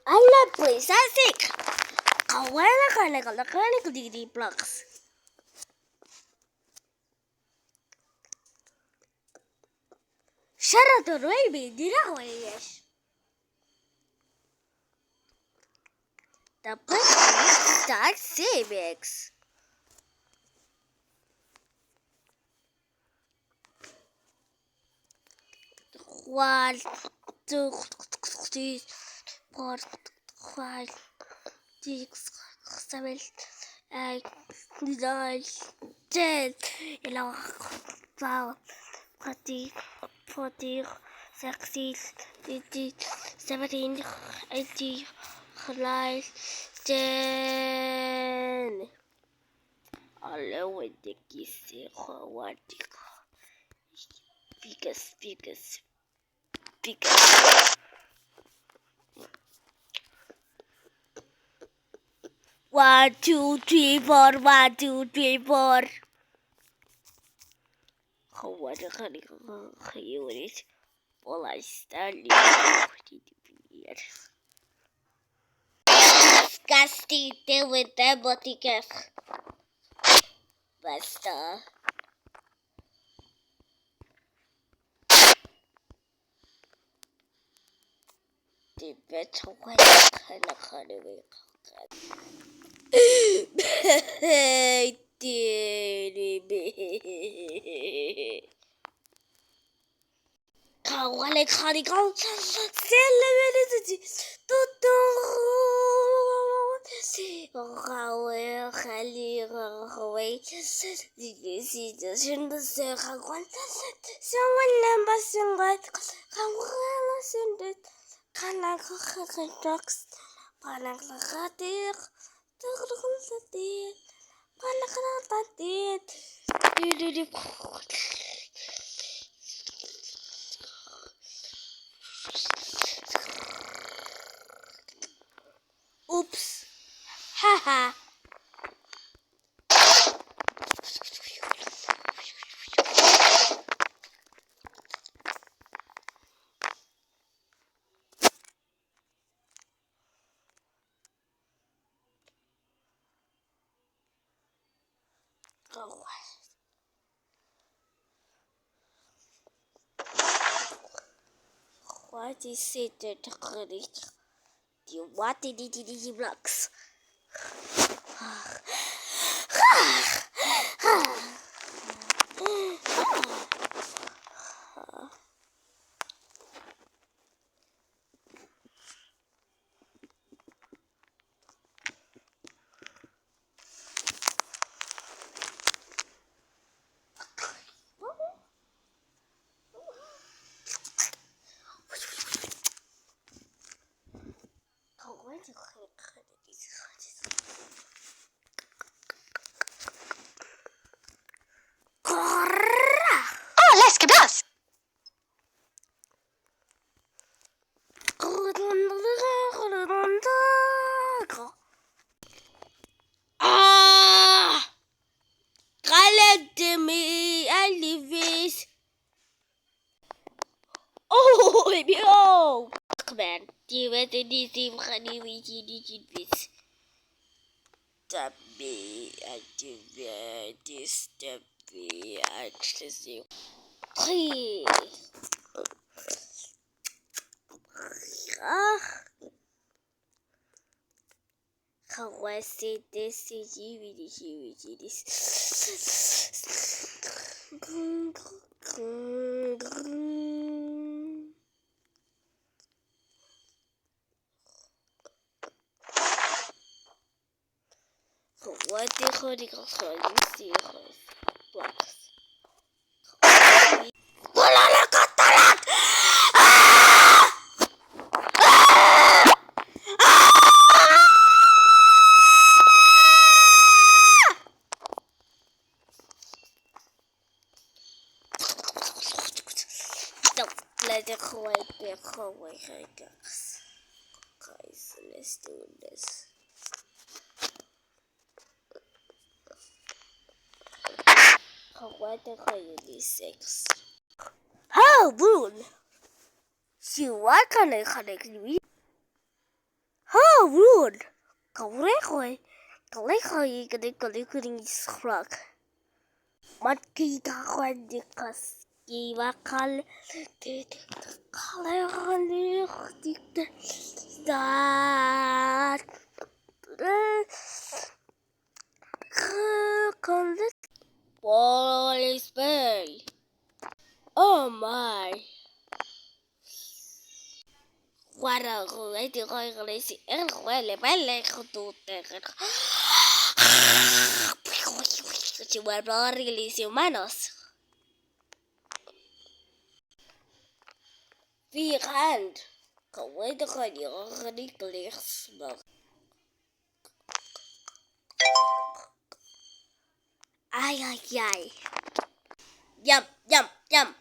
I love plastic. Kawaii blocks. شرط الريبي دي رغويش. The place tax savings. One, two, three, four, five, six, seven, 8, 9, 10, 11, 12, 13, 14, 16, 17, 18, 19, 10. Alle with kisi khawati biggest. 1, 2, 3, 4. 1, 2, 3, 4. Khawati khayurit. All I stand disgusting thing with them boticas. Basta. The better way kind of Kawale Kanigal Celebrity Rawe Khali Rawe Decision the Seragwan Someone number single Kawala Sindit Kanaka Drugs Panakatir Turkulatir Panakatir Oops. Haha. Oh. What is it that you wanted the blocks? Oh, let's get us. Me, I live this. Oh, yo! Come on, do you want any team honey with this? Tabby, I do this, Tabby, actually. Hey! How was it? This is this. What the hell did you see? Blocks. Let it go away, guys. Guys, let's do this. What the hell is 6? Oh, Boone! You are connected me. Kalekoi skrak. Matkita kwandikas kivakal kalekoi that Police Bay. Oh my. Guarda, ti coi si quelle belle tutte. Ci vuelvo los humanos. Virand. Como te coño, ridículos. Ay, ay, ay. Yum, yum, yum.